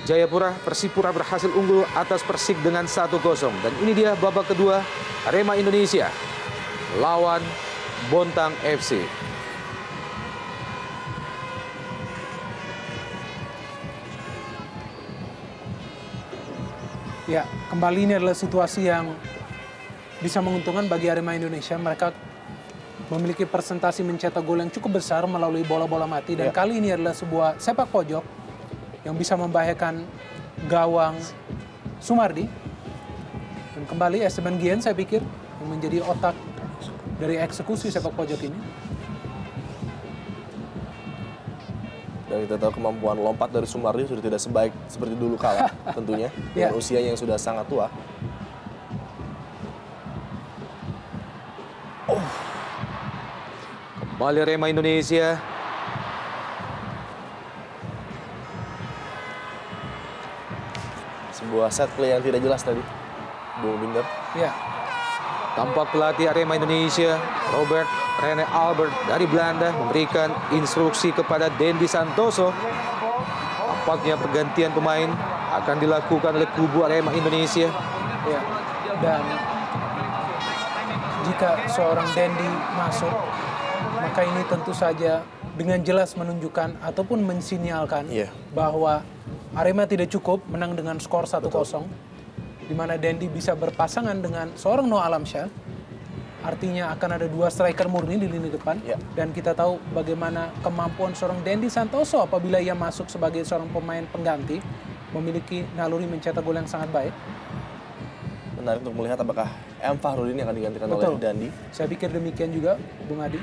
Jayapura, Persipura berhasil unggul atas Persik dengan 1-0. Dan ini dia babak kedua Arema Indonesia lawan Bontang FC. Ya, kembali ini adalah situasi yang bisa menguntungkan bagi Arema Indonesia. Mereka memiliki presentasi mencetak gol yang cukup besar melalui bola-bola mati. Dan kali ini adalah sebuah sepak pojok yang bisa membahayakan gawang Sumardi. Dan kembali Esteban Guillen saya pikir yang menjadi otak dari eksekusi sepak pojok ini. Dan kita tahu kemampuan lompat dari Sumardi sudah tidak sebaik seperti dulu kala tentunya. Dengan usianya yang sudah sangat tua. Kembali Arema Indonesia. Sebuah set play yang tidak jelas tadi, Bung Binder. Ya. Tampak pelatih Arema Indonesia, Robert Rene Albert dari Belanda memberikan instruksi kepada Dendi Santoso. Tampaknya pergantian pemain akan dilakukan oleh kubu Arema Indonesia. Ya. Dan jika seorang Dendi masuk, maka ini tentu saja dengan jelas menunjukkan ataupun mensinyalkan bahwa Arema tidak cukup menang dengan skor 1-0, di mana Dendi bisa berpasangan dengan seorang Noah Alamsyah. Artinya akan ada dua striker murni di lini depan. Dan kita tahu bagaimana kemampuan seorang Dendi Santoso apabila ia masuk sebagai seorang pemain pengganti, memiliki naluri mencetak gol yang sangat baik. Menarik untuk melihat apakah M. Fahrudin yang akan digantikan oleh Dendi. Saya pikir demikian juga, Bung Adi.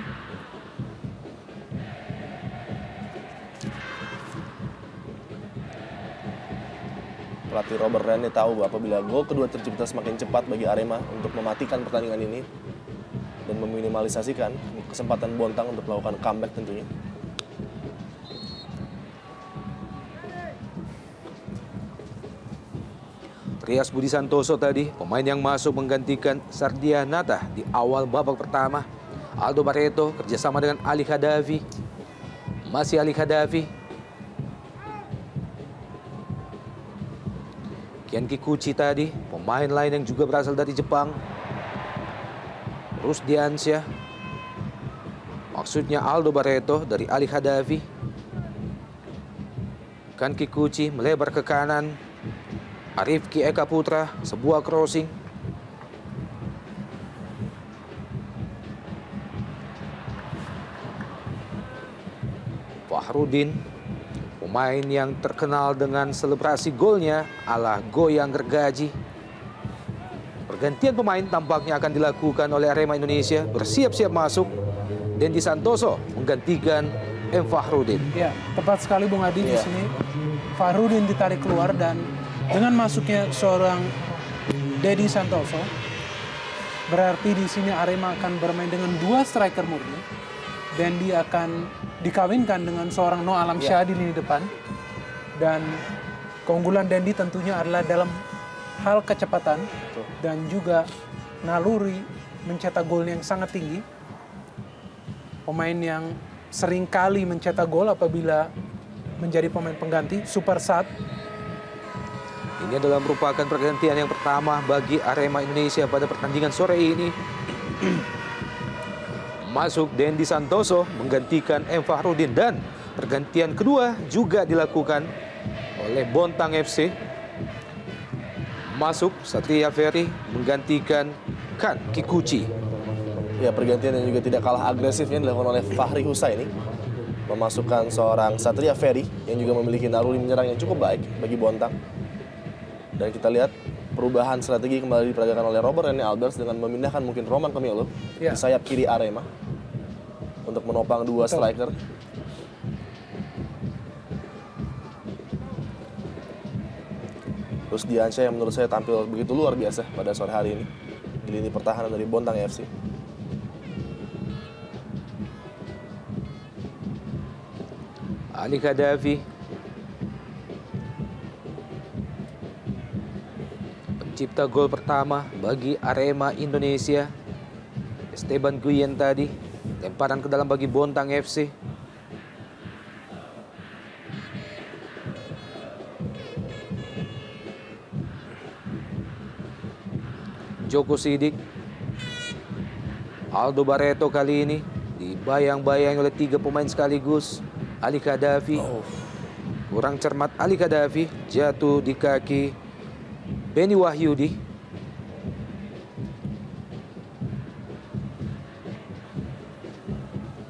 Pelatih Robert Rene tahu apabila gol kedua tercipta semakin cepat bagi Arema untuk mematikan pertandingan ini dan meminimalisasikan kesempatan Bontang untuk melakukan comeback tentunya. Rias Budi Santoso tadi, pemain yang masuk menggantikan Sardianata di awal babak pertama. Aldo Barreto kerjasama dengan Ali Khadafi. Masih Ali Khadafi. Kian Kikuchi tadi, pemain lain yang juga berasal dari Jepang. Rusdiansyah. Maksudnya Aldo Barreto dari Ali Khadafi. Kian Kikuchi melebar ke kanan. Arifki Eka Putra, sebuah crossing. Fahrudin, pemain yang terkenal dengan selebrasi golnya ala goyang gergaji. Pergantian pemain tampaknya akan dilakukan oleh Arema Indonesia. Bersiap-siap masuk Dendi Santoso menggantikan M. Fahrudin. Ya, tepat sekali Bung Adi di sini. Fahrudin ditarik keluar dan dengan masuknya seorang Dendi Santoso, berarti di sini Arema akan bermain dengan dua striker murni. Dendi akan dikawinkan dengan seorang Noah Alamsyah di lini depan. Dan keunggulan Dendi tentunya adalah dalam hal kecepatan dan juga naluri mencetak gol yang sangat tinggi. Pemain yang sering kali mencetak gol apabila menjadi pemain pengganti, super sub. Ini adalah merupakan pergantian yang pertama bagi Arema Indonesia pada pertandingan sore ini. Masuk Dendi Santoso menggantikan M. Fahrudin dan pergantian kedua juga dilakukan oleh Bontang FC. Masuk Satria Ferry menggantikan Kan Kikuchi. Ya, pergantian yang juga tidak kalah agresifnya dilakukan oleh Fahri Husaini. Memasukkan seorang Satria Ferry yang juga memiliki naluri menyerang yang cukup baik bagi Bontang. Dan kita lihat perubahan strategi kembali diperagakan oleh Robert Rene Albert dengan memindahkan mungkin Roman Camilo di sayap kiri Arema untuk menopang dua striker. Terus Diansyah yang menurut saya tampil begitu luar biasa pada sore hari ini di lini pertahanan dari Bontang FC. Ali Khadafi. Pencipta gol pertama bagi Arema Indonesia. Esteban Guillen tadi. Lemparan ke dalam bagi Bontang FC. Joko Sidik. Aldo Barreto kali ini dibayang-bayang oleh 3 pemain sekaligus. Ali Kadafi. Kurang cermat Ali Kadafi, jatuh di kaki Benny Wahyudi.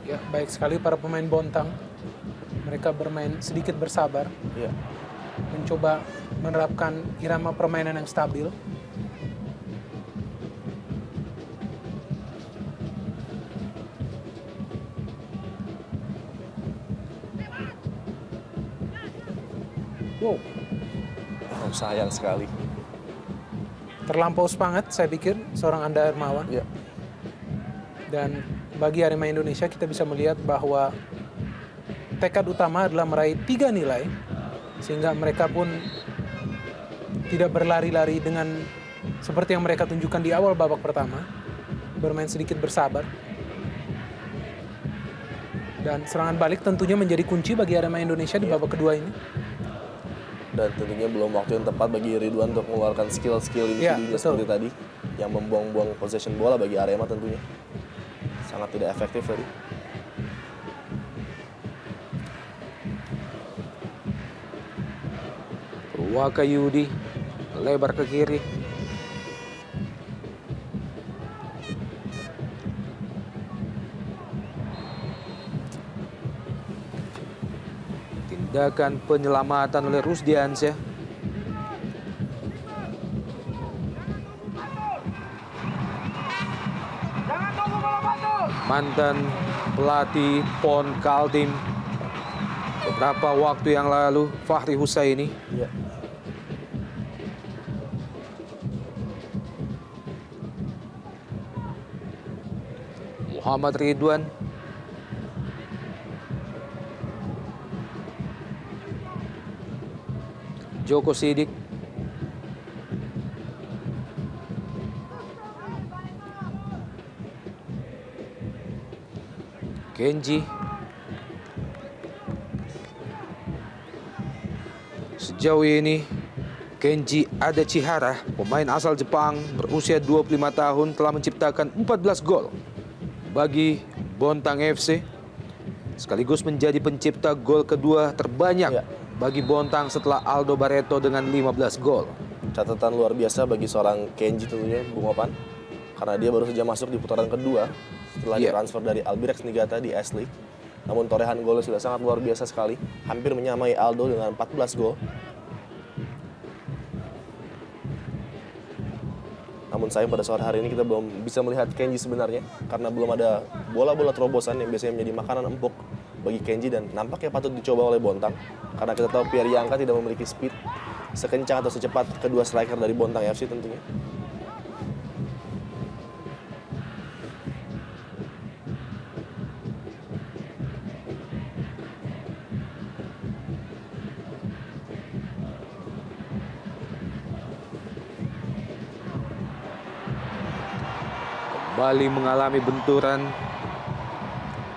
Ya, baik sekali para pemain Bontang. Mereka bermain sedikit bersabar, Ya. mencoba menerapkan irama permainan yang stabil. Wow, Sayang sekali. terlampau semangat saya pikir seorang Anda Hermawan. Ya. Dan bagi Arema Indonesia kita bisa melihat bahwa tekad utama adalah meraih 3 nilai, sehingga mereka pun tidak berlari-lari dengan seperti yang mereka tunjukkan di awal babak pertama, bermain sedikit bersabar. Dan serangan balik tentunya menjadi kunci bagi Arema Indonesia di babak kedua ini. Dan tentunya belum waktu yang tepat bagi Ridwan untuk mengeluarkan skill-skill individunya seperti tadi, yang membuang-buang possession bola bagi Arema tentunya. Sangat tidak efektif tadi. Wakayudi lebar ke kiri. Tindakan penyelamatan oleh Rusdiansyah. Mantan pelatih PON Kaltim beberapa waktu yang lalu, Fahri Husaini. Ya. Muhammad Ridwan. Joko Sidik. Kenji. Sejauh ini Kenji Adachihara, pemain asal Jepang berusia 25 tahun, telah menciptakan 14 gol bagi Bontang FC, sekaligus menjadi pencipta gol kedua terbanyak bagi Bontang setelah Aldo Barreto dengan 15 gol. Catatan luar biasa bagi seorang Kenji tentunya, Bung Opan, karena dia baru saja masuk di putaran kedua setelah ditransfer dari Albirex Niigata di S-League. Namun torehan golnya sudah sangat luar biasa sekali, hampir menyamai Aldo dengan 14 gol. Namun sayang pada sore hari ini kita belum bisa melihat Kenji sebenarnya, karena belum ada bola-bola terobosan yang biasanya menjadi makanan empuk bagi Kenji, dan nampaknya patut dicoba oleh Bontang, karena kita tahu Pierre Yangka tidak memiliki speed sekencang atau secepat kedua striker dari Bontang FC tentunya. Kembali mengalami benturan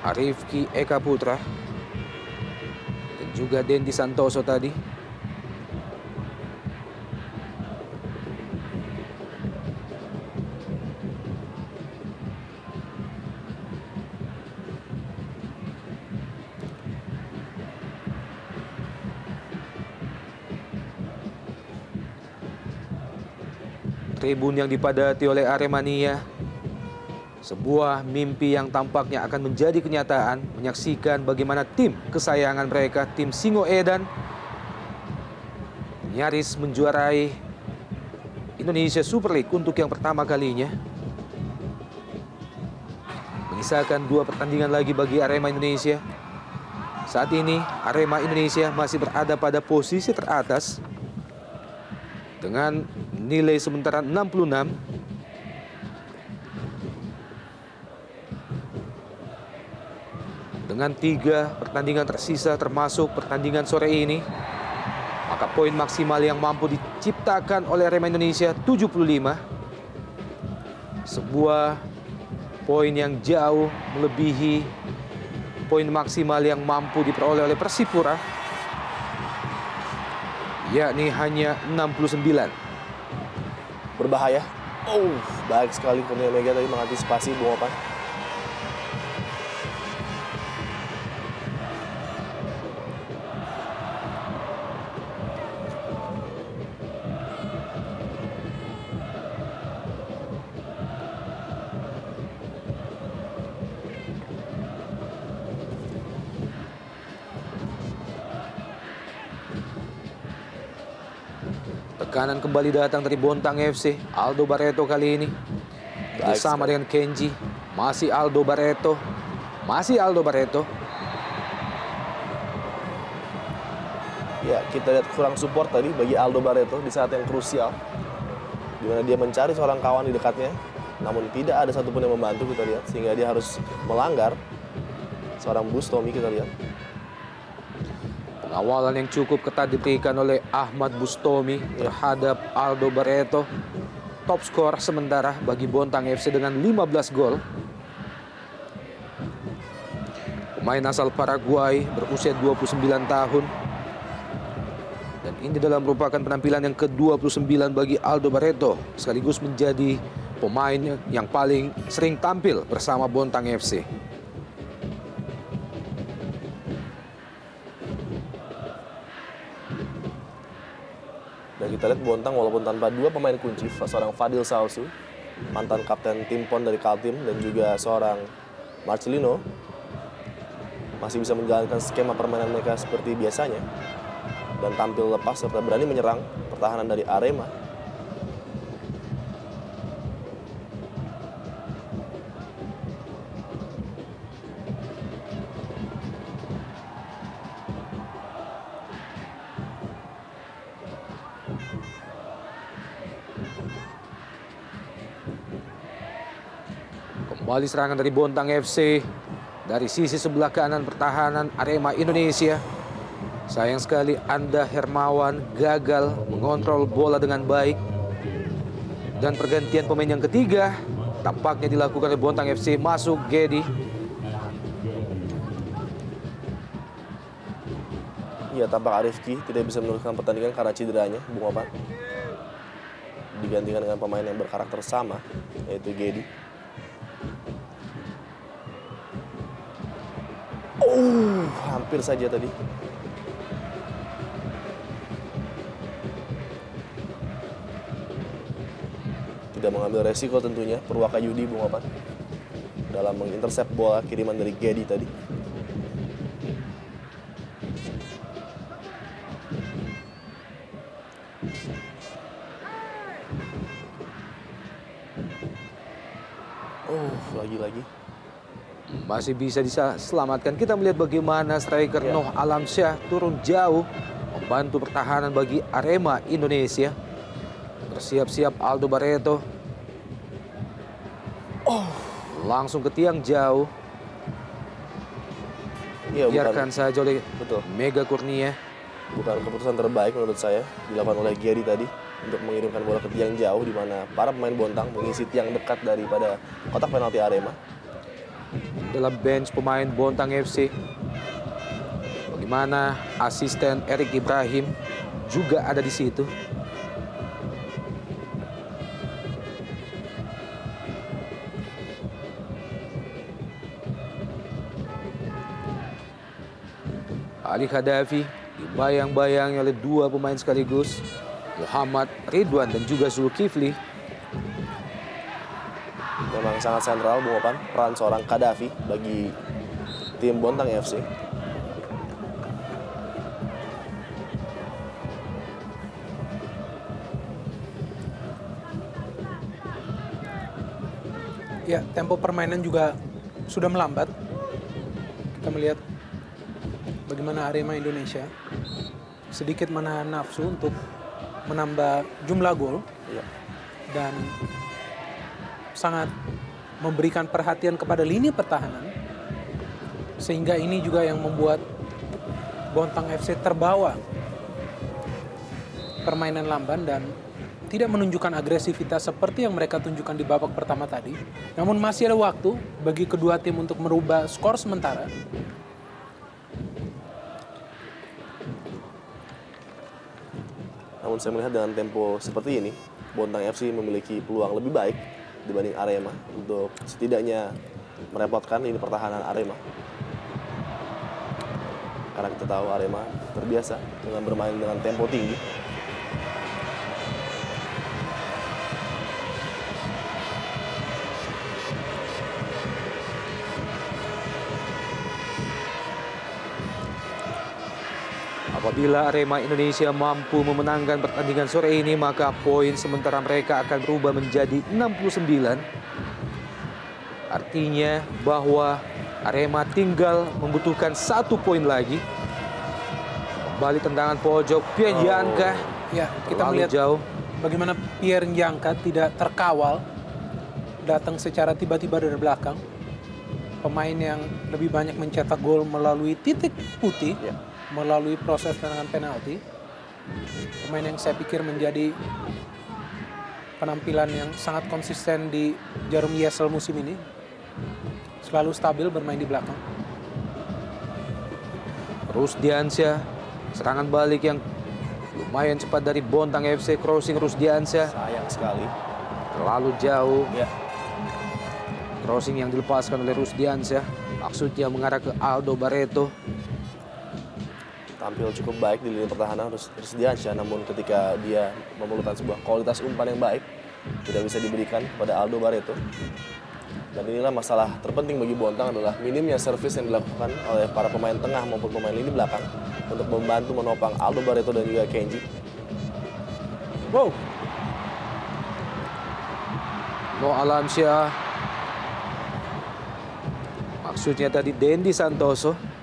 Arifki Eka Putra dan juga Dendi Santoso tadi. Tribun yang dipadati oleh Aremania, sebuah mimpi yang tampaknya akan menjadi kenyataan, menyaksikan bagaimana tim kesayangan mereka, tim Singoedan, nyaris menjuarai Indonesia Super League untuk yang pertama kalinya. Menyisakan 2 pertandingan lagi bagi Arema Indonesia. Saat ini Arema Indonesia masih berada pada posisi teratas dengan nilai sementara 66. Dengan 3 pertandingan tersisa termasuk pertandingan sore ini, maka poin maksimal yang mampu diciptakan oleh Arema Indonesia 75. Sebuah poin yang jauh melebihi poin maksimal yang mampu diperoleh oleh Persipura, yakni hanya 69. Berbahaya Oh, baik sekali Kurnia Mega tadi mengantisipasi Bung Opan. Tekanan kembali datang dari Bontang FC. Aldo Barreto kali ini. Baik Bersama sekali. dengan Kenji. Masih Aldo Barreto. Masih Aldo Barreto. Ya, kita lihat kurang support tadi bagi Aldo Barreto di saat yang krusial. Di mana dia mencari seorang kawan di dekatnya. Namun tidak ada satupun yang membantu kita lihat. Sehingga dia harus melanggar seorang Bustomi kita lihat. Pengawalan yang cukup ketat diberikan oleh Ahmad Bustomi terhadap Aldo Barreto. Top skor sementara bagi Bontang FC dengan 15 gol. Pemain asal Paraguay berusia 29 tahun. Dan ini dalam merupakan penampilan yang ke-29 bagi Aldo Barreto. Sekaligus menjadi pemain yang paling sering tampil bersama Bontang FC. Dan kita lihat Bontang walaupun tanpa dua pemain kunci, seorang Fadil Sausu, mantan kapten tim PON dari Kaltim, dan juga seorang Marcelino, masih bisa menjalankan skema permainan mereka seperti biasanya. Dan tampil lepas serta berani menyerang pertahanan dari Arema. Kembali serangan dari Bontang FC dari sisi sebelah kanan pertahanan Arema Indonesia. Sayang sekali Anda Hermawan gagal mengontrol bola dengan baik. Dan pergantian pemain yang ketiga tampaknya dilakukan oleh Bontang FC. Masuk Gedi. Ya, tampak Arifki tidak bisa meneruskan pertandingan karena cederanya, Bung Opan. Digantikan dengan pemain yang berkarakter sama, yaitu Gedi. Hampir saja tadi. Tidak mengambil resiko tentunya Purwaka Yudi, Bung Opan, dalam mengintersep bola kiriman dari Gedi tadi. Lagi-lagi. Masih bisa diselamatkan. Kita melihat bagaimana striker Noh Alamsyah turun jauh membantu pertahanan bagi Arema Indonesia. Bersiap-siap Aldo Barreto. Langsung ke tiang jauh. Iya, Biarkan saja oleh betul. Mega Kurnia. Bukan keputusan terbaik menurut saya dilakukan oleh Gedi tadi untuk mengirimkan bola ke tiang jauh, di mana para pemain Bontang mengisi tiang dekat daripada kotak penalti Arema. Dalam bench pemain Bontang FC. Bagaimana asisten Erik Ibrahim juga ada di situ. Ali Khadafi dibayang-bayangi oleh dua pemain sekaligus, Muhammad Ridwan dan juga Zulkifli. Memang sangat sentral, Bung Opan, peran seorang Khadafi bagi tim Bontang FC. Ya, tempo permainan juga sudah melambat. Kita melihat bagaimana Arema Indonesia sedikit menahan nafsu untuk menambah jumlah gol. Ya. Dan sangat memberikan perhatian kepada lini pertahanan, sehingga ini juga yang membuat Bontang FC terbawa permainan lamban dan tidak menunjukkan agresivitas seperti yang mereka tunjukkan di babak pertama tadi. Namun masih ada waktu bagi kedua tim untuk merubah skor sementara. Namun saya melihat dengan tempo seperti ini, Bontang FC memiliki peluang lebih baik dibanding Arema untuk setidaknya merepotkan ini pertahanan Arema. Karena kita tahu Arema terbiasa dengan bermain dengan tempo tinggi. Apabila Arema Indonesia mampu memenangkan pertandingan sore ini, maka poin sementara mereka akan berubah menjadi 69. Artinya bahwa Arema tinggal membutuhkan 1 poin lagi. Kembali tendangan pojok, Pierre Njangka. Ya, kita Terlalu melihat jauh. bagaimana Pierre Njangka tidak terkawal, datang secara tiba-tiba dari belakang. Pemain yang lebih banyak mencetak gol melalui titik putih, melalui proses tendangan penalti. Pemain yang saya pikir menjadi penampilan yang sangat konsisten di Jarum ESL musim ini. Selalu stabil bermain di belakang. Rusdiansyah, serangan balik yang lumayan cepat dari Bontang FC, crossing Rusdiansyah. Sayang sekali. Terlalu jauh. Ya. Crossing yang dilepaskan oleh Rusdiansyah. Maksudnya mengarah ke Aldo Barreto. Tampil cukup baik di lini pertahanan Rusdiansyah, namun ketika dia memerlukan sebuah kualitas umpan yang baik, tidak bisa diberikan pada Aldo Barreto. Dan inilah masalah terpenting bagi Bontang adalah minimnya servis yang dilakukan oleh para pemain tengah maupun pemain lini belakang untuk membantu menopang Aldo Barreto dan juga Kenji. Wow, No Alamsyah. Maksudnya tadi Dendi Santoso.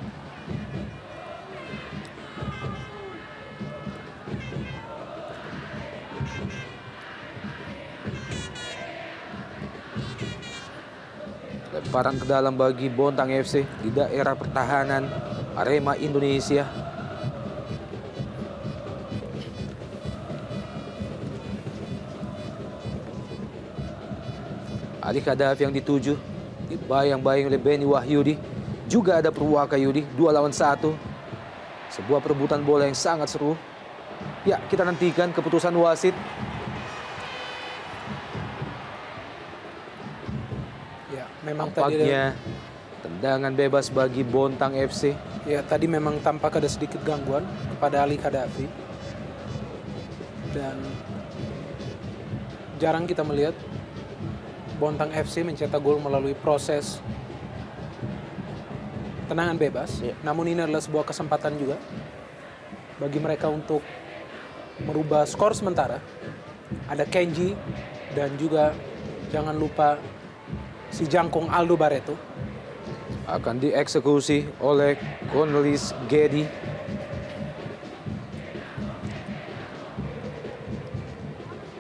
Lemparan ke dalam bagi Bontang FC di daerah pertahanan Arema Indonesia. Ali Khadafi yang dituju, dibayang-bayang oleh Benny Wahyudi. Juga ada Purwaka Yudi, 2 lawan 1. Sebuah perebutan bola yang sangat seru. Ya, kita nantikan keputusan wasit. ya memang tadi Tampaknya tendangan bebas bagi Bontang FC. ya tadi memang tampak ada sedikit gangguan pada Ali Khadafi. Dan jarang kita melihat Bontang FC mencetak gol melalui proses tendangan bebas. Namun ini adalah sebuah kesempatan juga bagi mereka untuk merubah skor sementara. Ada Kenji dan juga jangan lupa si jangkung Aldo Barreto. Akan dieksekusi oleh Cornelis Gedi.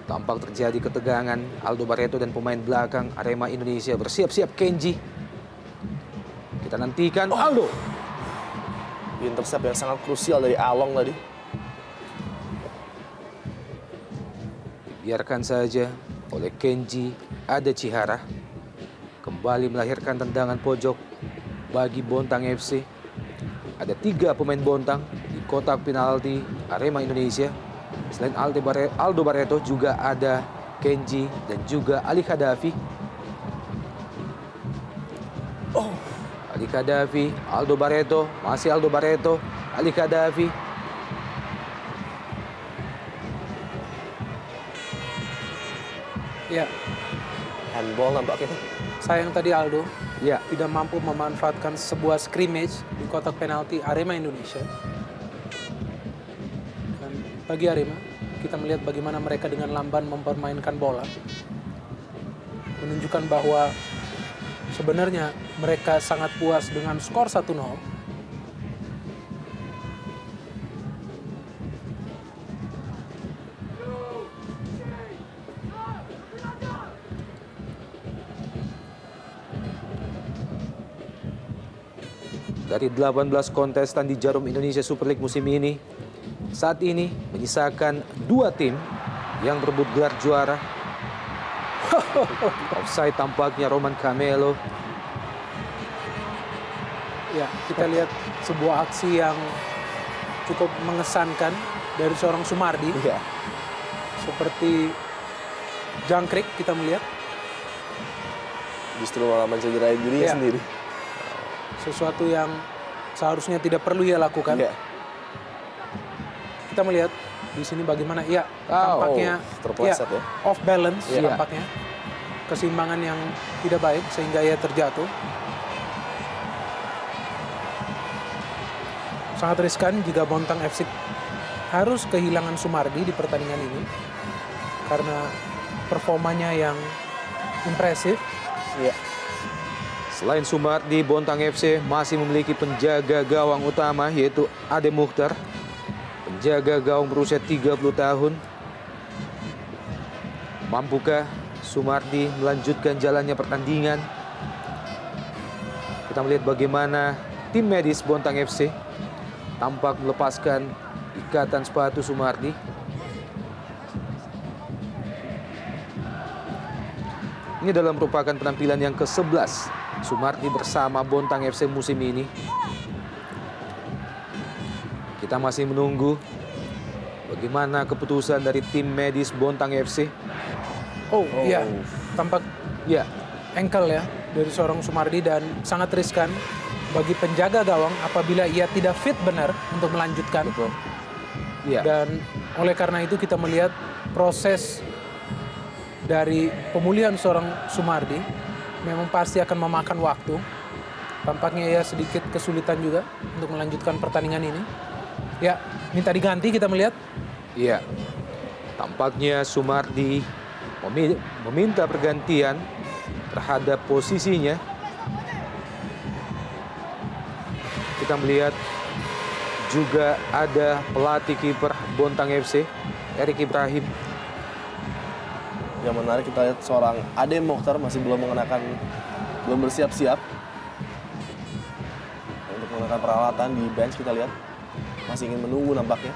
Tampak terjadi ketegangan. Aldo Barreto dan pemain belakang Arema Indonesia bersiap-siap. Kenji. Kita nantikan Aldo. Intercept yang sangat krusial dari Along tadi. Biarkan saja oleh Kenji Adachihara. Kembali melahirkan tendangan pojok bagi Bontang FC. Ada 3 pemain Bontang di kotak penalti Arema Indonesia. Selain Aldo Barreto juga ada Kenji dan juga Ali Khadafi. Ali Khadafi, Aldo Barreto, masih Aldo Barreto, Ali Khadafi. Ya, Handball nampaknya. sayang tadi Aldo Ya, tidak mampu memanfaatkan sebuah scrimmage di kotak penalti Arema Indonesia. Dan bagi Arema, kita melihat bagaimana mereka dengan lamban mempermainkan bola. Menunjukkan bahwa sebenarnya mereka sangat puas dengan skor 1-0. dari 18 kontestan di Jarum Indonesia Super League musim ini, saat ini menyisakan 2 tim yang berebut gelar juara. Offside tampaknya Roman Camelo. Ya, kita lihat sebuah aksi yang cukup mengesankan dari seorang Sumardi. Iya. Seperti jangkrik kita melihat. Justru malah mencederai dirinya Iya. sendiri. Sesuatu yang seharusnya tidak perlu ia lakukan. Iya. Kita melihat di sini bagaimana ia Oh, tampaknya terpeleset ya. off balance Iya. tampaknya. Keseimbangan yang tidak baik sehingga ia terjatuh. Sangat riskan jika Bontang FC harus kehilangan Sumardi di pertandingan ini karena performanya yang impresif. Iya. Selain Sumardi, Bontang FC masih memiliki penjaga gawang utama yaitu Ade Mukhtar. Penjaga gawang berusia 30 tahun. Mampukah Sumardi melanjutkan jalannya pertandingan? Kita melihat bagaimana tim medis Bontang FC tampak melepaskan ikatan sepatu Sumardi. Ini adalah merupakan penampilan yang ke-11 Sumardi bersama Bontang FC musim ini. Kita masih menunggu bagaimana keputusan dari tim medis Bontang FC. Oh, iya, tampak Ya, ankle ya dari seorang Sumardi dan sangat riskan bagi penjaga gawang apabila ia tidak fit benar untuk melanjutkan. Betul. ya. Dan oleh karena itu kita melihat proses dari pemulihan seorang Sumardi memang pasti akan memakan waktu. Tampaknya ia sedikit kesulitan juga untuk melanjutkan pertandingan ini. Ya, minta diganti kita melihat. Iya. Tampaknya Sumardi meminta pergantian terhadap posisinya. Kita melihat juga ada pelatih kiper Bontang FC, Erik Ibrahim. Yang menarik kita lihat seorang Ade Mukhtar masih belum bersiap-siap untuk menggunakan peralatan di bench. Kita lihat masih ingin menunggu nampaknya.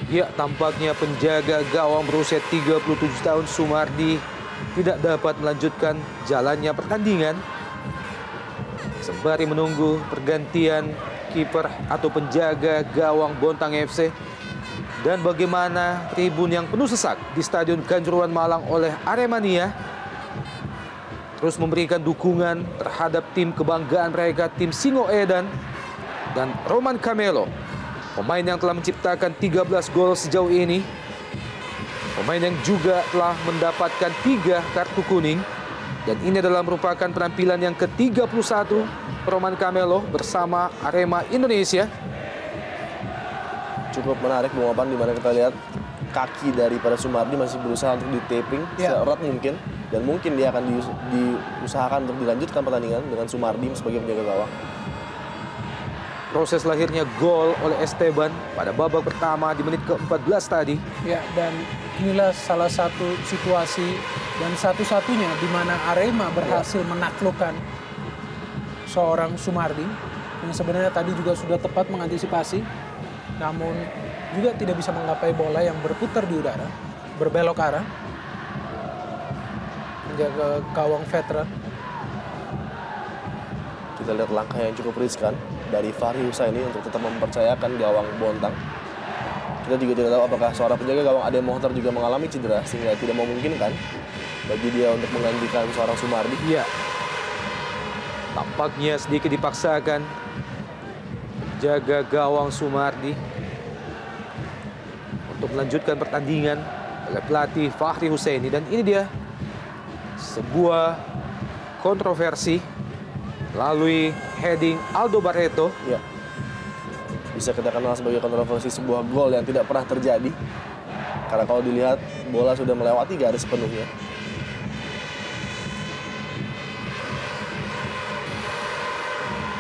Ya, tampaknya penjaga gawang berusia 37 tahun Sumardi tidak dapat melanjutkan jalannya pertandingan. Sembari menunggu pergantian kiper atau penjaga gawang Bontang FC. Dan bagaimana tribun yang penuh sesak di Stadion Kanjuruhan Malang oleh Aremania terus memberikan dukungan terhadap tim kebanggaan mereka, tim Singo Edan dan Roman Camelo. Pemain yang telah menciptakan 13 gol sejauh ini. Pemain yang juga telah mendapatkan 3 kartu kuning. Dan ini adalah merupakan penampilan yang ke-31 Roman Camelo bersama Arema Indonesia. Cukup menarik Bung Opan, di mana kita lihat kaki daripada Sumardi masih berusaha untuk di-taping Ya. seerat mungkin. Dan mungkin dia akan diusahakan untuk dilanjutkan pertandingan dengan Sumardi sebagai penjaga gawang. Proses lahirnya gol oleh Esteban pada babak pertama di menit ke-14 tadi. Ya, dan inilah salah satu situasi dan satu-satunya di mana Arema berhasil menaklukkan seorang Sumardi yang sebenarnya tadi juga sudah tepat mengantisipasi, namun juga tidak bisa menggapai bola yang berputar di udara, berbelok arah, menjaga gawang veteran. Kita lihat langkah yang cukup riskan dari Fahri Husaini untuk tetap mempercayakan gawang Bontang. Kita juga tidak tahu apakah seorang penjaga gawang Ade Mukhtar juga mengalami cedera sehingga tidak memungkinkan bagi dia untuk menggantikan seorang Sumardi. Iya. Tampaknya sedikit dipaksakan jaga gawang Sumardi untuk melanjutkan pertandingan oleh pelatih Fahri Husaini. Dan ini dia sebuah kontroversi melalui heading Aldo Barreto. Ya. Bisa kita kenal sebagai kontroversi sebuah gol yang tidak pernah terjadi. Karena kalau dilihat bola sudah melewati garis penuhnya.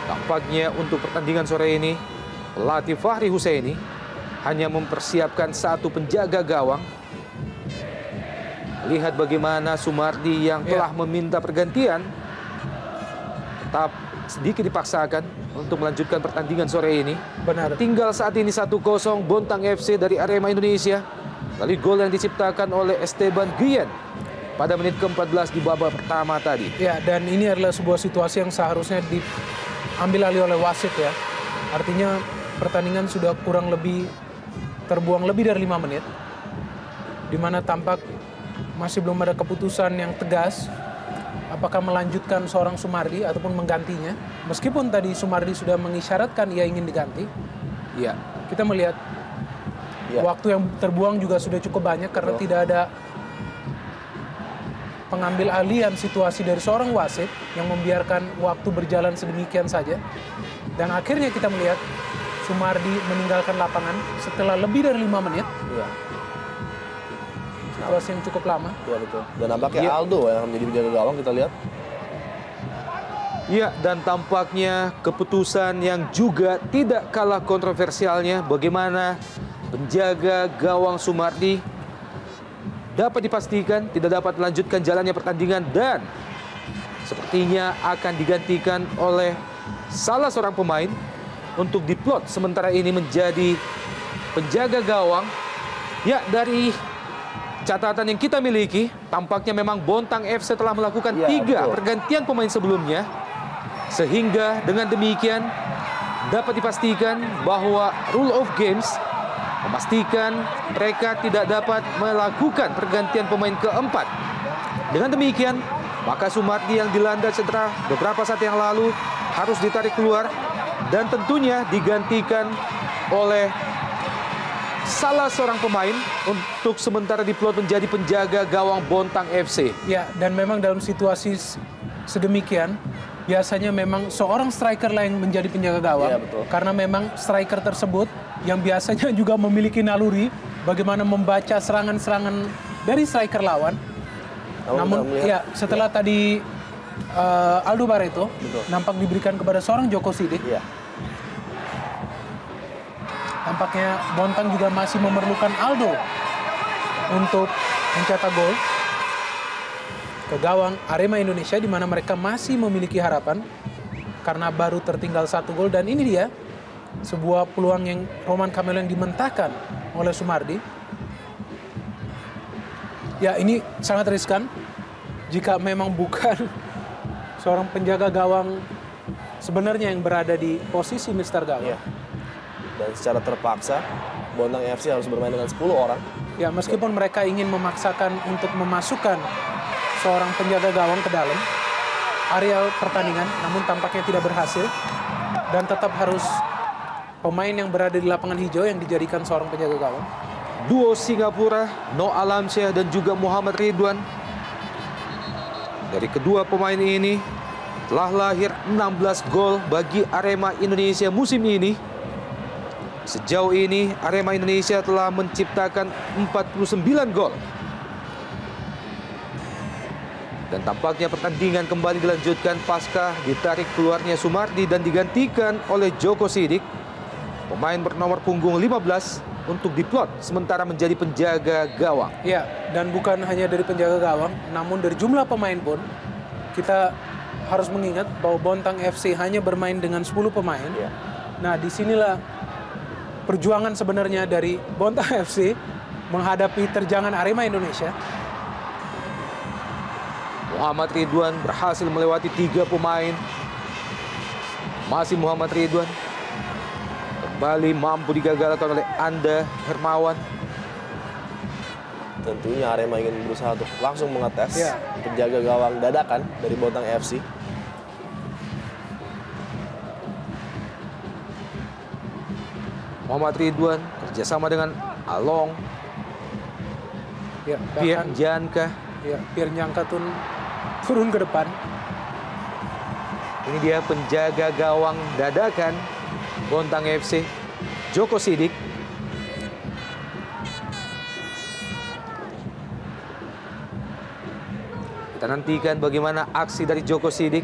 Tampaknya untuk pertandingan sore ini pelatih Fahri Husaini hanya mempersiapkan satu penjaga gawang. Lihat bagaimana Sumardi yang telah meminta pergantian tetap sedikit dipaksakan untuk melanjutkan pertandingan sore ini. Benar. Tinggal saat ini 1-0 Bontang FC dari Arema Indonesia. Lalu gol yang diciptakan oleh Esteban Guillen. pada menit ke-14 di babak pertama tadi. Ya, dan ini adalah sebuah situasi yang seharusnya diambil alih oleh wasit ya. Artinya pertandingan sudah kurang lebih terbuang lebih dari 5 menit. Di mana tampak masih belum ada keputusan yang tegas apakah melanjutkan seorang Sumardi ataupun menggantinya. Meskipun tadi Sumardi sudah mengisyaratkan ia ingin diganti. Iya. Kita melihat Iya. waktu yang terbuang juga sudah cukup banyak karena tidak ada pengambil alihan situasi dari seorang wasit yang membiarkan waktu berjalan sedemikian saja. Dan akhirnya kita melihat Sumardi meninggalkan lapangan setelah lebih dari 5 menit. Iya. Situasi yang cukup lama. Iya betul. Dan nampaknya Iya. Aldo yang menjadi penjaga gawang, kita lihat. Ya, dan tampaknya keputusan yang juga tidak kalah kontroversialnya bagaimana penjaga gawang Sumardi dapat dipastikan tidak dapat melanjutkan jalannya pertandingan dan sepertinya akan digantikan oleh salah seorang pemain untuk diplot sementara ini menjadi penjaga gawang. Ya, dari catatan yang kita miliki tampaknya memang Bontang FC telah melakukan Ya, 3 betul. pergantian pemain sebelumnya. Sehingga dengan demikian dapat dipastikan bahwa rule of games memastikan mereka tidak dapat melakukan pergantian pemain keempat. Dengan demikian, maka Sumardi yang dilanda cedera beberapa saat yang lalu harus ditarik keluar dan tentunya digantikan oleh salah seorang pemain untuk sementara diplot menjadi penjaga gawang Bontang FC. Ya, dan memang dalam situasi sedemikian biasanya memang seorang striker lah yang menjadi penjaga gawang. Iya, betul. Karena memang striker tersebut yang biasanya juga memiliki naluri bagaimana membaca serangan-serangan dari striker lawan. Namun kita melihat- ya setelah tadi Aldo Barreto Betul. nampak diberikan kepada seorang Joko Sidik. Iya. Tampaknya Bontang juga masih memerlukan Aldo untuk mencetak gol ke gawang Arema Indonesia di mana mereka masih memiliki harapan karena baru tertinggal 1 gol dan ini dia sebuah peluang yang Roman Kamelo yang dimentahkan oleh Sumardi. Ya, ini sangat riskan jika memang bukan seorang penjaga gawang sebenarnya yang berada di posisi Mister Gawang. Iya. Dan secara terpaksa Bontang FC harus bermain dengan 10 orang. Ya, meskipun mereka ingin memaksakan untuk memasukkan seorang penjaga gawang ke dalam area pertandingan, namun tampaknya tidak berhasil. Dan tetap harus pemain yang berada di lapangan hijau yang dijadikan seorang penjaga gawang. Duo Singapura, No Alamsyah dan juga Muhammad Ridwan. Dari kedua pemain ini telah lahir 16 gol bagi Arema Indonesia musim ini. Sejauh ini Arema Indonesia telah menciptakan 49 gol. Dan tampaknya pertandingan kembali dilanjutkan pasca ditarik keluarnya Sumardi dan digantikan oleh Joko Sidik, pemain bernomor punggung 15 untuk diplot sementara menjadi penjaga gawang. Ya, dan bukan hanya dari penjaga gawang, namun dari jumlah pemain pun kita harus mengingat bahwa Bontang FC hanya bermain dengan 10 pemain. Iya. Nah, disinilah perjuangan sebenarnya dari Bontang FC menghadapi terjangan Arema Indonesia. Muhammad Ridwan berhasil melewati 3 pemain. Masih Muhammad Ridwan. Kembali mampu digagalkan oleh Anda Hermawan. Tentunya Arema ingin berusaha untuk langsung mengetes Iya. penjaga gawang dadakan dari Bontang FC. Muhammad Ridwan kerjasama dengan Along, Ya, Pierre bahkan Janka. ya, Pierre Nyangka turun ke depan. Ini dia penjaga gawang dadakan Bontang FC, Joko Sidik. Kita nantikan bagaimana aksi dari Joko Sidik.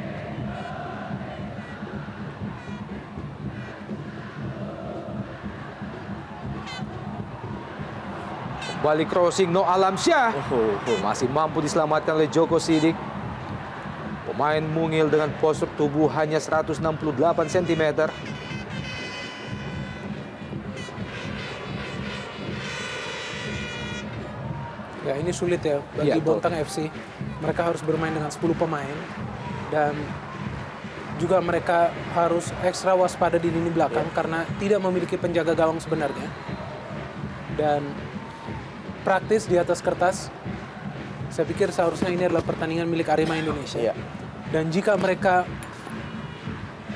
Balik crossing No Alamsyah. Masih mampu diselamatkan oleh Joko Sidik. Pemain mungil dengan postur tubuh hanya 168 cm. Ya, ini sulit ya bagi Iya, betul. Bontang FC. Mereka harus bermain dengan 10 pemain dan juga mereka harus ekstra waspada di lini belakang karena tidak memiliki penjaga gawang sebenarnya. Dan praktis di atas kertas, saya pikir seharusnya ini adalah pertandingan milik Arema Indonesia. Iya. Dan jika mereka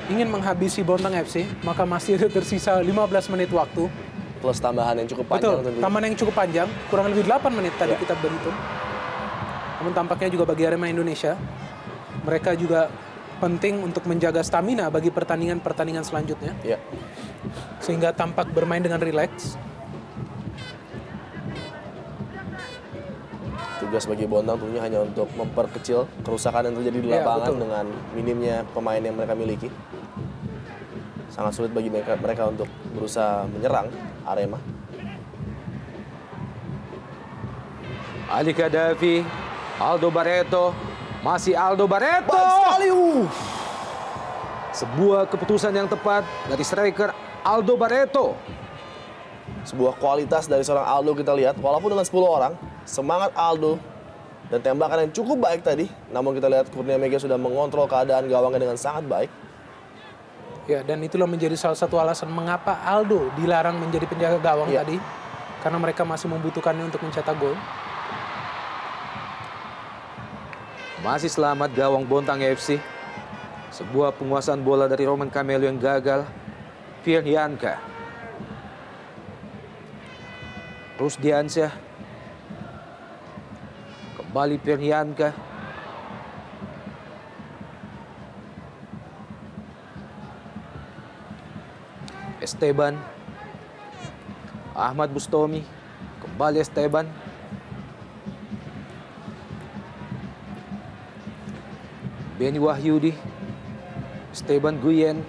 ingin menghabisi Bontang FC, maka masih ada tersisa 15 menit waktu. Plus tambahan yang cukup panjang. Betul, tambahan yang cukup panjang, kurang lebih 8 menit tadi kita berhitung. Namun tampaknya juga bagi Arema Indonesia, mereka juga penting untuk menjaga stamina bagi pertandingan-pertandingan selanjutnya. Iya. Sehingga tampak bermain dengan rileks. Tugas bagi Bontang tentunya hanya untuk memperkecil kerusakan yang terjadi di Iya, lapangan betul. dengan minimnya pemain yang mereka miliki. Sangat sulit bagi mereka untuk berusaha menyerang Arema. Ali Gaddafi, Aldo Barreto, masih Aldo Barreto. Baik sekali. Sebuah keputusan yang tepat dari striker Aldo Barreto. Sebuah kualitas dari seorang Aldo kita lihat, walaupun dengan 10 orang, semangat Aldo dan tembakan yang cukup baik tadi. Namun kita lihat Kurnia Mega sudah mengontrol keadaan gawangnya dengan sangat baik. Ya, dan itulah menjadi salah satu alasan mengapa Aldo dilarang menjadi penjaga gawang Iya. tadi. Karena mereka masih membutuhkannya untuk mencetak gol. Masih selamat gawang Bontang FC. Sebuah penguasaan bola dari Roman Camelo yang gagal. Firyanka. Terus Diansyah. Kembali Firyanka. Esteban. Ahmad Bustomi. Kembali Esteban. Benny Wahyudi. Esteban Guyen.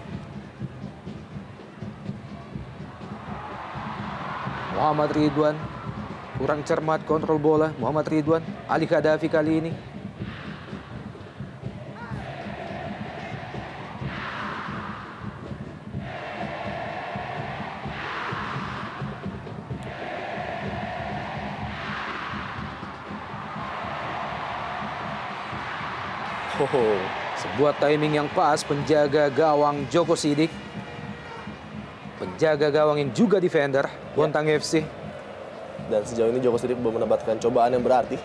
Muhammad Ridwan. Kurang cermat kontrol bola. Muhammad Ridwan. Ali Gaddafi kali ini. Sebuah timing yang pas penjaga gawang Joko Sidik. Penjaga gawang yang juga defender Bontang FC. Dan sejauh ini Joko Sidik belum mendapatkan cobaan yang berarti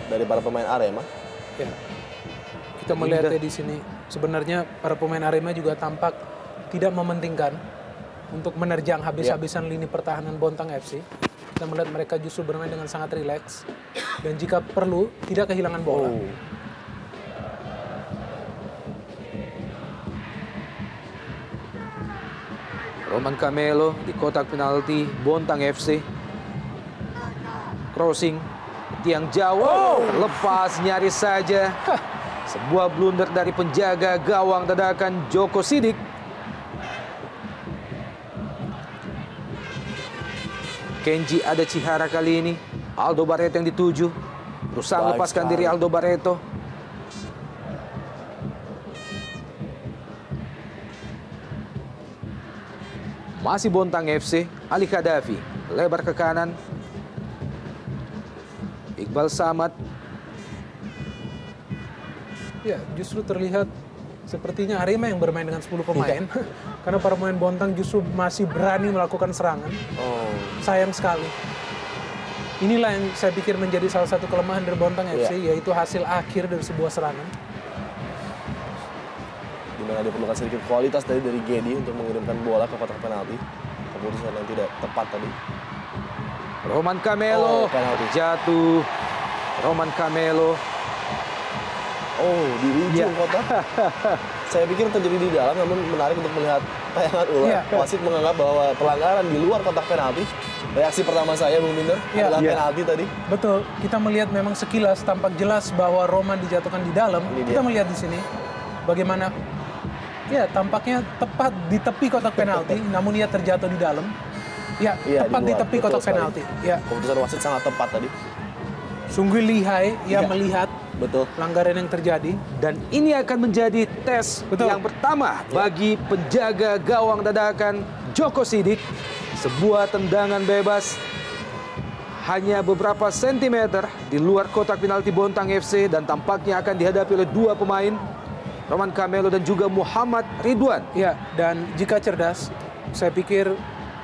dari para pemain Arema. Ya. Kita melihatnya di sini. Sebenarnya para pemain Arema juga tampak tidak mementingkan untuk menerjang habis-habisan lini pertahanan Bontang FC. Kita melihat mereka justru bermain dengan sangat rileks. Dan jika perlu, tidak kehilangan bola. Roman Camelo di kotak penalti Bontang FC. Crossing tiang jauh, lepas nyaris saja. Sebuah blunder dari penjaga gawang dadakan Joko Sidik. Kenji ada Chihara kali ini. Aldo Barreto yang dituju. Berusaha Baik melepaskan sekali. diri Aldo Barreto. Masih Bontang FC, Ali Gaddafi, lebar ke kanan. Iqbal Samad, Ya, justru terlihat sepertinya Arema yang bermain dengan 10 pemain. Karena para pemain Bontang justru masih berani melakukan serangan. Sayang sekali. Inilah yang saya pikir menjadi salah satu kelemahan dari Bontang FC, yaitu hasil akhir dari sebuah serangan. Di mana diperlukan sedikit kualitas dari Gedi untuk mengirimkan bola ke kotak penalti. Keputusan yang tidak tepat tadi. Roman Camelo, penalti. jatuh. Roman Camelo, Di ujung kotak. Saya pikir terjadi di dalam, namun menarik untuk melihat tayangan ulang. Iya. Wasit menganggap bahwa pelanggaran di luar kotak penalti. Reaksi pertama saya, Bung Minder, Iya. adalah Iya. penalti tadi. Betul, kita melihat memang sekilas tampak jelas bahwa Roman dijatuhkan di dalam. Ini Kita dia. melihat di sini bagaimana ya tampaknya tepat di tepi kotak penalti, namun ia terjatuh di dalam. Ya, Iya, tepat di luar. tepi Betul kotak sekali. penalti. Ya, Keputusan wasit sangat tepat tadi. sungguh lihai ia Iya. melihat Betul. pelanggaran yang terjadi. dan ini akan menjadi tes Betul. yang pertama bagi penjaga gawang dadakan Joko Sidik. Sebuah tendangan bebas hanya beberapa sentimeter di luar kotak penalti Bontang FC dan tampaknya akan dihadapi oleh dua pemain, Roman Camelo dan juga Muhammad Ridwan. Ya, dan jika cerdas, saya pikir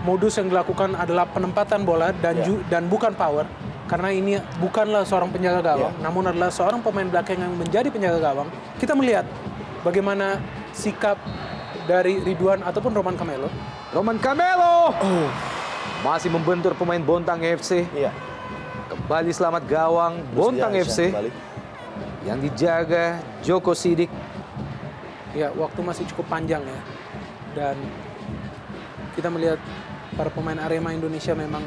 modus yang dilakukan adalah penempatan bola dan bukan power. Karena ini bukanlah seorang penjaga gawang, namun adalah seorang pemain belakang yang menjadi penjaga gawang. Kita melihat bagaimana sikap dari Ridwan ataupun Roman Camelo. Roman Camelo masih membentur pemain Bontang FC. Iya. Kembali selamat gawang Bontang FC Kembali. yang dijaga Joko Sidik. Ya, waktu masih cukup panjang ya. Dan kita melihat para pemain Arema Indonesia memang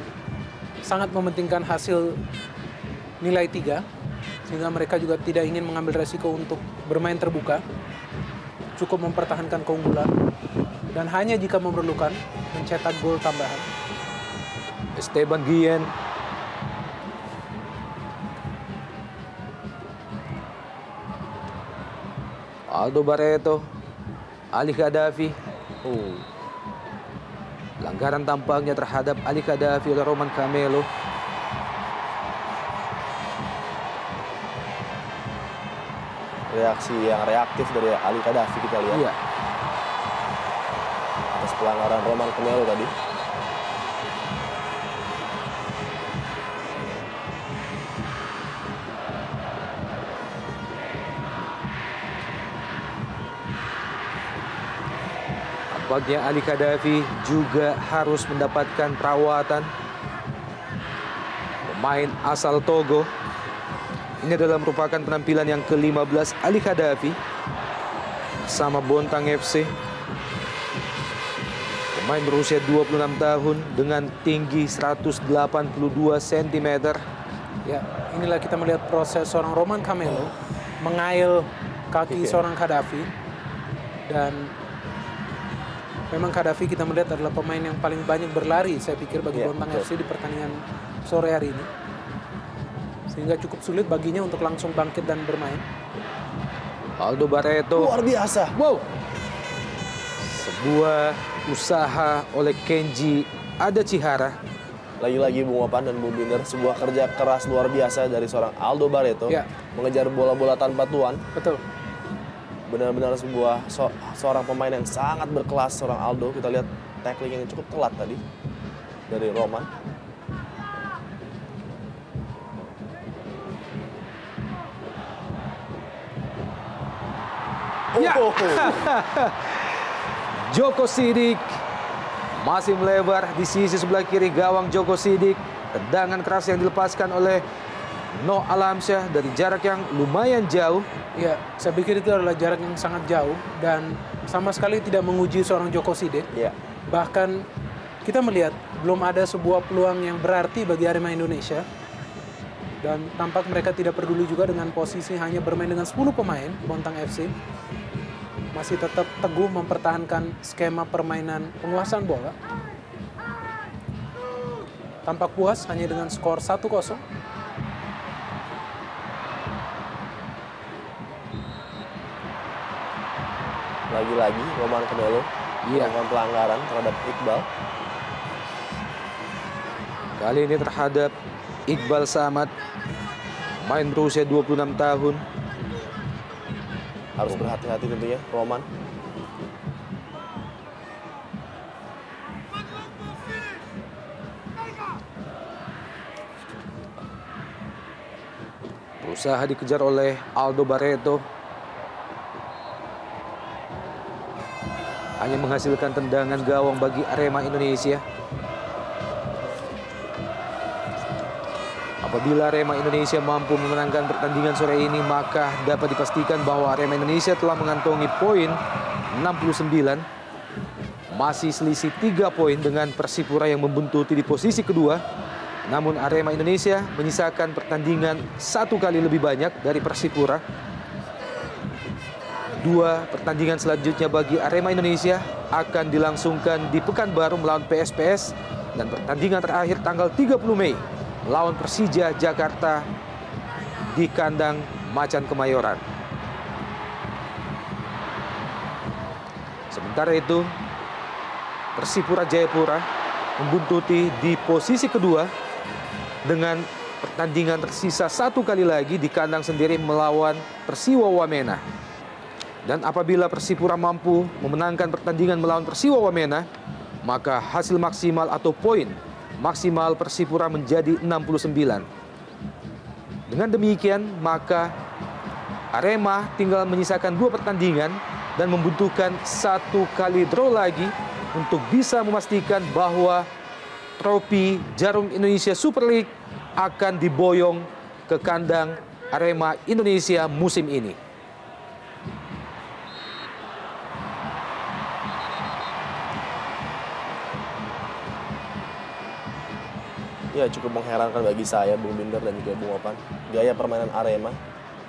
sangat mementingkan hasil nilai 3, sehingga mereka juga tidak ingin mengambil resiko untuk bermain terbuka, cukup mempertahankan keunggulan, dan hanya jika memerlukan mencetak gol tambahan. Esteban Guillen. Aldo Barreto. Ali Khadafi. Pelanggaran tampaknya terhadap Ali Khadafi oleh Roman Camelo. Reaksi yang reaktif dari Ali Khadafi kita lihat. Iya. Atas pelanggaran Roman Camelo tadi. Tampaknya Ali Khadafi juga harus mendapatkan perawatan. Pemain asal Togo. Ini adalah merupakan penampilan yang ke-15 Ali Khadafi bersama Bontang FC. Pemain berusia 26 tahun dengan tinggi 182 cm. Ya, inilah kita melihat proses seorang Roman Camelo mengail kaki seorang Khadafi. Dan memang Khadafi kita melihat adalah pemain yang paling banyak berlari, saya pikir, bagi Bontang FC di pertandingan sore hari ini. Sehingga cukup sulit baginya untuk langsung bangkit dan bermain. Aldo Barreto. Luar biasa. Wow. Sebuah usaha oleh Kenji Adachihara. Lagi-lagi Bung Wapan dan Bung Binder, sebuah kerja keras luar biasa dari seorang Aldo Barreto. Ya. Mengejar bola-bola tanpa tuan. Betul. Benar-benar seorang pemain yang sangat berkelas, seorang Aldo. Kita lihat tackling yang cukup telat tadi dari Roman. Ya. Joko Sidik masih melebar di sisi sebelah kiri gawang Joko Sidik. Tendangan keras yang dilepaskan oleh Noh Alamsyah dari jarak yang lumayan jauh. Ya, saya pikir itu adalah jarak yang sangat jauh dan sama sekali tidak menguji seorang Joko Sidik. Ya. Bahkan kita melihat belum ada sebuah peluang yang berarti bagi Arema Indonesia. Dan tampak mereka tidak peduli juga dengan posisi hanya bermain dengan 10 pemain Bontang FC. Masih tetap teguh mempertahankan skema permainan penguasaan bola. Tampak puas hanya dengan skor 1-0. Lagi-lagi Roman Camelo melakukan pelanggaran terhadap Iqbal. Kali ini terhadap Iqbal Samad, main berusia 26 tahun. Harus berhati-hati tentunya Roman. Berusaha dikejar oleh Aldo Barreto. Hanya menghasilkan tendangan gawang bagi Arema Indonesia. Apabila Arema Indonesia mampu memenangkan pertandingan sore ini, maka dapat dipastikan bahwa Arema Indonesia telah mengantongi poin 69. Masih selisih 3 poin dengan Persipura yang membuntuti di posisi kedua. Namun Arema Indonesia menyisakan pertandingan 1 kali lebih banyak dari Persipura. 2 pertandingan selanjutnya bagi Arema Indonesia akan dilangsungkan di Pekanbaru melawan PSPS. Dan pertandingan terakhir tanggal 30 Mei melawan Persija Jakarta di kandang Macan Kemayoran. Sementara itu, Persipura Jayapura membuntuti di posisi kedua dengan pertandingan tersisa 1 kali lagi di kandang sendiri melawan Persiwa Wamena. Dan apabila Persipura mampu memenangkan pertandingan melawan Persiwa Wamena, maka hasil maksimal atau poin maksimal Persipura menjadi 69. Dengan demikian, maka Arema tinggal menyisakan 2 pertandingan dan membutuhkan 1 kali draw lagi untuk bisa memastikan bahwa trofi Jarum Indonesia Super League akan diboyong ke kandang Arema Indonesia musim ini. Ya, cukup mengherankan bagi saya, Bung Binder dan juga Bung Opan. Gaya permainan Arema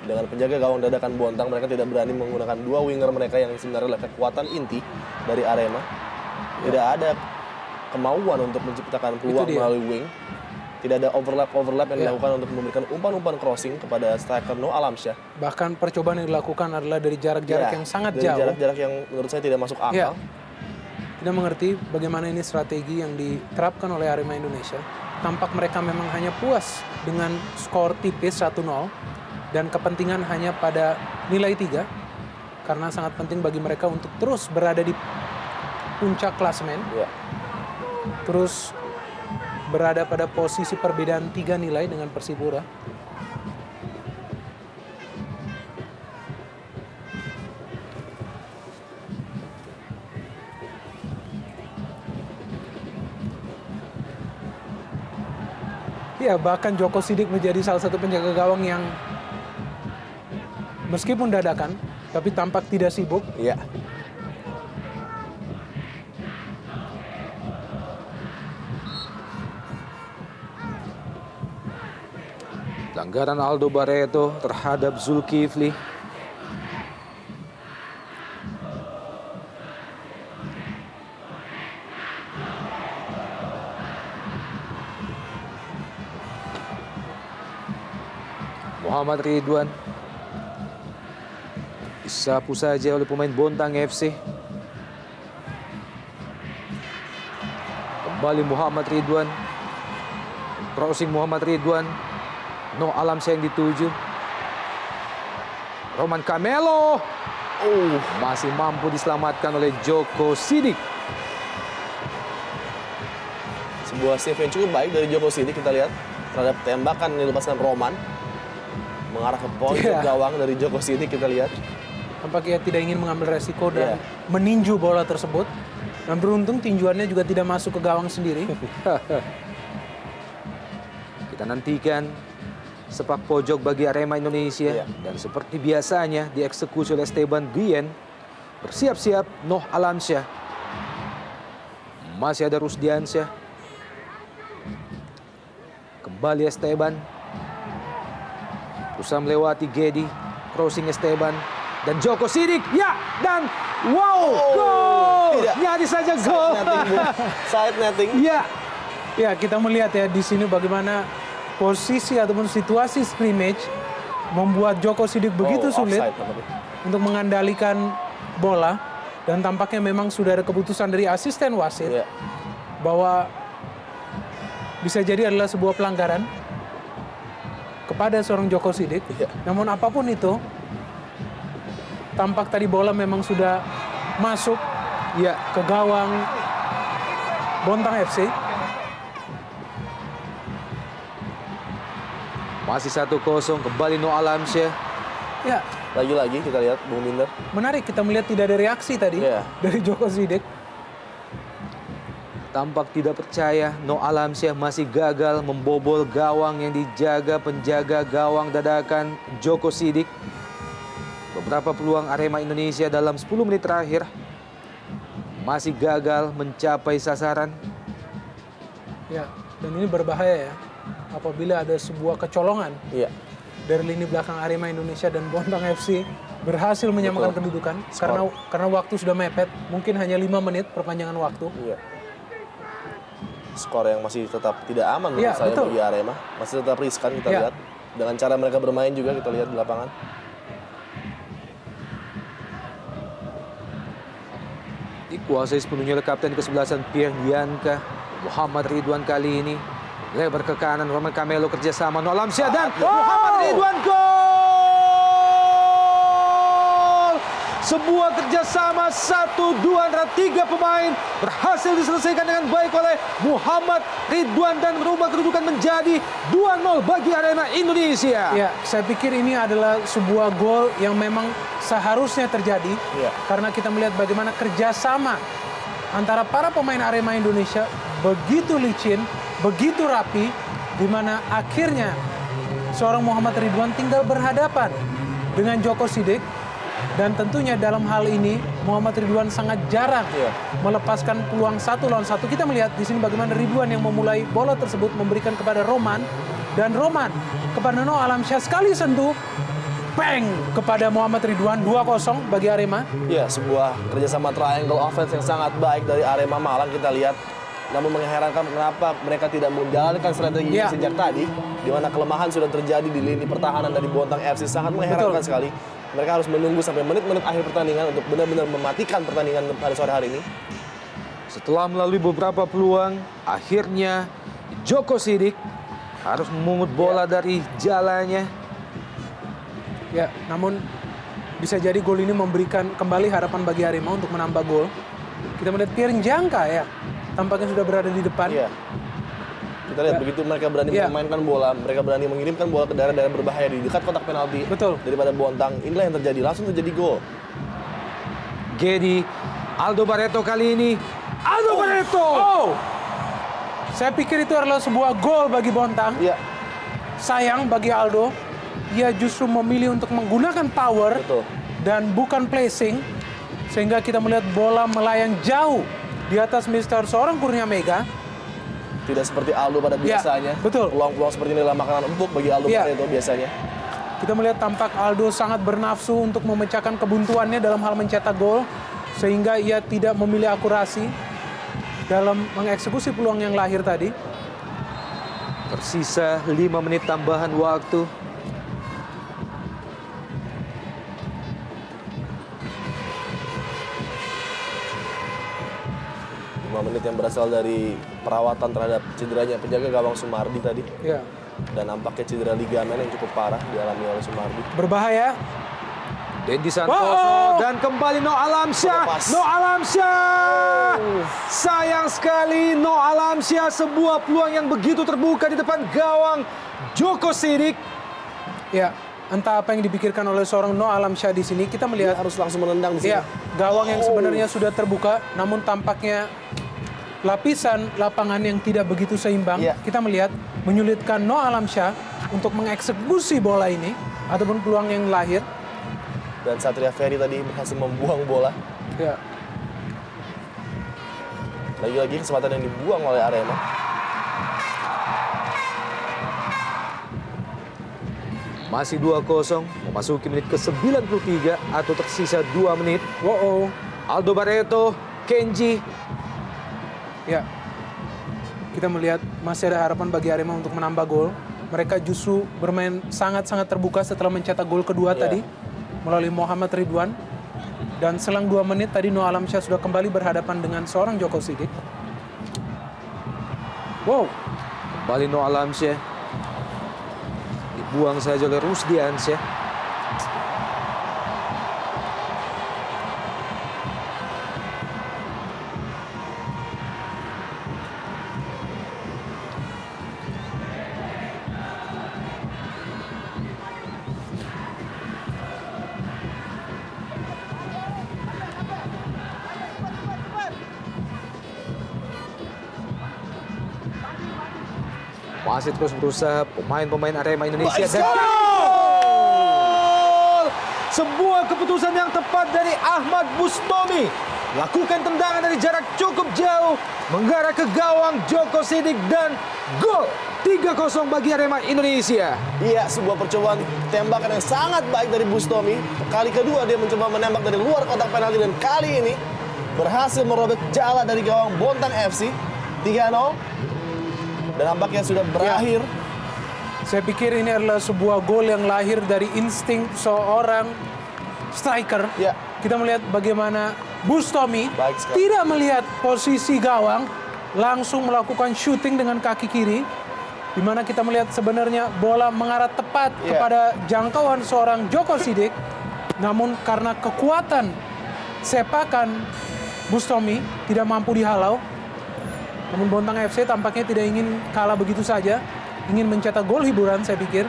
dengan penjaga gawang dadakan Bontang, mereka tidak berani menggunakan 2 winger mereka yang sebenarnya adalah kekuatan inti dari Arema. Tidak ada kemauan untuk menciptakan peluang melalui wing. Tidak ada overlap yang dilakukan untuk memberikan umpan-umpan crossing kepada striker No Alamsyah. Bahkan percobaan yang dilakukan adalah dari jarak-jarak yang sangat dari jauh. Jarak-jarak yang menurut saya tidak masuk akal. Tidak mengerti bagaimana ini strategi yang diterapkan oleh Arema Indonesia. Tampak mereka memang hanya puas dengan skor tipis 1-0 dan kepentingan hanya pada nilai 3 karena sangat penting bagi mereka untuk terus berada di puncak klasemen. Ya. Terus berada pada posisi perbedaan 3 nilai dengan Persipura. Ya, bahkan Joko Sidik menjadi salah satu penjaga gawang yang meskipun dadakan, tapi tampak tidak sibuk. Iya. Pelanggaran Aldo Barreto terhadap Zulkifli. Muhammad Ridwan disapu saja oleh pemain Bontang FC. Kembali Muhammad Ridwan. Crossing Muhammad Ridwan. No Alamsyah yang dituju. Roman Camelo. Masih mampu diselamatkan oleh Joko Sidik. Sebuah save yang cukup baik dari Joko Sidik kita lihat terhadap tembakan yang dilepaskan Roman. Mengarah ke pojok gawang dari Joko Sidik kita lihat. Tampaknya tidak ingin mengambil resiko dan meninju bola tersebut. Dan beruntung tinjuannya juga tidak masuk ke gawang sendiri. Kita nantikan sepak pojok bagi Arema Indonesia. Dan seperti biasanya dieksekusi oleh Esteban Guillen. Bersiap-siap Noh Alamsyah. Masih ada Rusdiansyah. Kembali Esteban. Berusaha melewati Gedi. Crossing Esteban. Dan Joko Sidik, dan gol! Nyaris saja gol. Side netting. Ya, kita melihat ya di sini bagaimana posisi ataupun situasi scrimmage membuat Joko Sidik begitu sulit untuk mengendalikan bola dan tampaknya memang sudah ada keputusan dari asisten wasit bahwa bisa jadi adalah sebuah pelanggaran kepada seorang Joko Sidik. Namun apapun itu, tampak tadi bola memang sudah masuk ke gawang Bontang FC. Masih 1-0, kembali No Alamsyah. Lagi-lagi kita lihat Bung Binder. Menarik kita melihat tidak ada reaksi tadi dari Joko Sidik. Tampak tidak percaya, No Alamsyah masih gagal membobol gawang yang dijaga penjaga gawang dadakan Joko Sidik. Beberapa peluang Arema Indonesia dalam 10 menit terakhir masih gagal mencapai sasaran. Dan ini berbahaya ya. Apabila ada sebuah kecolongan dari lini belakang Arema Indonesia dan Bontang FC berhasil menyamakan kedudukan karena waktu sudah mepet, mungkin hanya 5 menit perpanjangan waktu. Skor yang masih tetap tidak aman menurut saya bagi Arema, masih tetap riskan kita lihat. Dengan cara mereka bermain juga kita lihat di lapangan. Dikuasai sepenuhnya oleh kapten kesebelasan Pierre Dianca. Muhammad Ridwan kali ini Lebar ke kanan, Roman Camelo kerjasama Noah Alamsyah dan Wow! Muhammad Ridwan, gol! Sebuah kerjasama 1-2 antara 3 pemain berhasil diselesaikan dengan baik oleh Muhammad Ridwan dan merubah kedudukan menjadi 2-0 bagi Arema Indonesia. Ya, saya pikir ini adalah sebuah gol yang memang seharusnya terjadi. Ya. Karena kita melihat bagaimana kerjasama antara para pemain Arema Indonesia begitu licin, begitu rapi, di mana akhirnya seorang Muhammad Ridwan tinggal berhadapan dengan Djoko Sidik. Dan tentunya dalam hal ini Muhammad Ridwan sangat jarang melepaskan peluang 1 lawan 1. Kita melihat di sini bagaimana Ridwan yang memulai bola tersebut memberikan kepada Roman, dan Roman kepada Noah Alamsyah, sekali sentuh, bang, kepada Muhammad Ridwan, 2-0 bagi Arema. Ya, sebuah kerjasama triangle offense yang sangat baik dari Arema Malang kita lihat. Namun mengherankan kenapa mereka tidak menjalankan strategi sejak tadi, di mana kelemahan sudah terjadi di lini pertahanan dari Bontang FC. Sangat mengherankan sekali. Mereka harus menunggu sampai menit-menit akhir pertandingan untuk benar-benar mematikan pertandingan pada sore hari ini. Setelah melalui beberapa peluang, akhirnya Djoko Sidik harus memungut bola dari jalannya. Ya, namun bisa jadi gol ini memberikan kembali harapan bagi Arema untuk menambah gol. Kita melihat Pierre Njangka ya, tampaknya sudah berada di depan. Iya. Kita lihat begitu mereka berani memainkan bola, mereka berani mengirimkan bola ke daerah-daerah berbahaya di dekat kotak penalti. Betul. Daripada Bontang, inilah yang terjadi, langsung terjadi gol. Gedi, Aldo Barreto kali ini. Aldo Barreto! Oh! Saya pikir itu adalah sebuah gol bagi Bontang. Iya. Sayang bagi Aldo, ia justru memilih untuk menggunakan power Betul. dan bukan placing, sehingga kita melihat bola melayang jauh di atas Mister seorang Kurnia Mega. Tidak seperti Aldo pada biasanya. betul. Peluang-peluang seperti ini adalah makanan empuk bagi Aldo Barreto biasanya. Kita melihat tampak Aldo sangat bernafsu untuk memecahkan kebuntuannya dalam hal mencetak gol, sehingga ia tidak memilih akurasi dalam mengeksekusi peluang yang lahir tadi. Tersisa 5 menit tambahan waktu. Menit yang berasal dari perawatan terhadap cederanya penjaga gawang Sumardi tadi. Ya. Dan nampaknya cedera ligamen yang cukup parah dialami oleh Sumardi. Berbahaya. Dendi Santoso dan kembali Noah Alamsyah. Lepas. Noah Alamsyah. Sayang sekali Noah Alamsyah, sebuah peluang yang begitu terbuka di depan gawang Djoko Sidik. Ya, entah apa yang dipikirkan oleh seorang Noah Alamsyah di sini. Kita Dia melihat harus langsung menendang di sini. ya, gawang yang sebenarnya sudah terbuka, namun tampaknya lapisan lapangan yang tidak begitu seimbang. Iya. Kita melihat menyulitkan Noah Alamsyah untuk mengeksekusi bola ini ataupun peluang yang lahir. Dan Satria Ferry tadi berhasil membuang bola. Ya. Lagi-lagi kesempatan yang dibuang oleh Arema. Masih 2-0, memasuki menit ke-93 atau tersisa 2 menit. Wow. Aldo Barreto, Kenji. Ya. Kita melihat masih ada harapan bagi Arema untuk menambah gol. Mereka justru bermain sangat-sangat terbuka setelah mencetak gol kedua tadi melalui Muhammad Ridwan. Dan selang 2 menit tadi Noah Alamsyah sudah kembali berhadapan dengan seorang Djoko Sidik. Wow. Kembali Noah Alamsyah. Dibuang saja oleh Rusdiansyah. Masih terus berusaha pemain-pemain Arema Indonesia. Dan gol! Sebuah keputusan yang tepat dari Ahmad Bustomi. Lakukan tendangan dari jarak cukup jauh, mengarah ke gawang Djoko Sidik, dan gol 3-0 bagi Arema Indonesia. Iya, sebuah percobaan tembakan yang sangat baik dari Bustomi. Kali kedua dia mencoba menembak dari luar kotak penalti, dan kali ini berhasil merobek jala dari gawang Bontang FC. 3-0. Dan nampaknya sudah berakhir. Saya pikir ini adalah sebuah gol yang lahir dari insting seorang striker. Ya. Kita melihat bagaimana Bustomi Baik sekali. tidak melihat posisi gawang, langsung melakukan shooting dengan kaki kiri. di mana kita melihat sebenarnya bola mengarah tepat kepada jangkauan seorang Djoko Sidik, namun karena kekuatan sepakan Bustomi tidak mampu dihalau. Namun Bontang FC tampaknya tidak ingin kalah begitu saja, ingin mencetak gol hiburan saya pikir.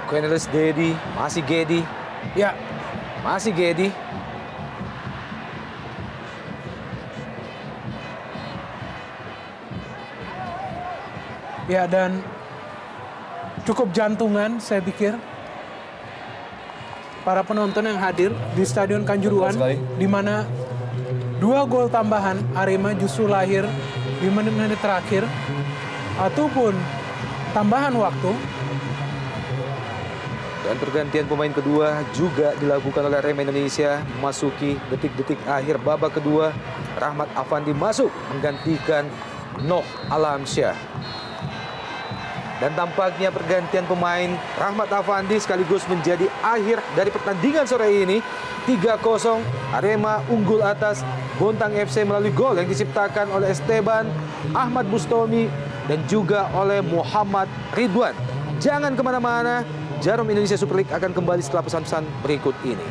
Cornelis Dedi, masih Gedi, Ya, masih Gedi. ya dan cukup jantungan saya pikir para penonton yang hadir di Stadion Kanjuruhan, Betul sekali. di mana 2 gol tambahan Arema justru lahir di menit-menit terakhir ataupun tambahan waktu. Dan pergantian pemain kedua juga dilakukan oleh Arema Indonesia. Memasuki detik-detik akhir babak kedua, Rahmat Afandi masuk menggantikan Noh Alamsyah. Dan tampaknya pergantian pemain Rahmat Afandi sekaligus menjadi akhir dari pertandingan sore ini. 3-0 Arema unggul atas Bontang FC melalui gol yang diciptakan oleh Esteban, Ahmad Bustomi, dan juga oleh Muhammad Ridwan. Jangan kemana-mana, Jarum Indonesia Super League akan kembali setelah pesan-pesan berikut ini.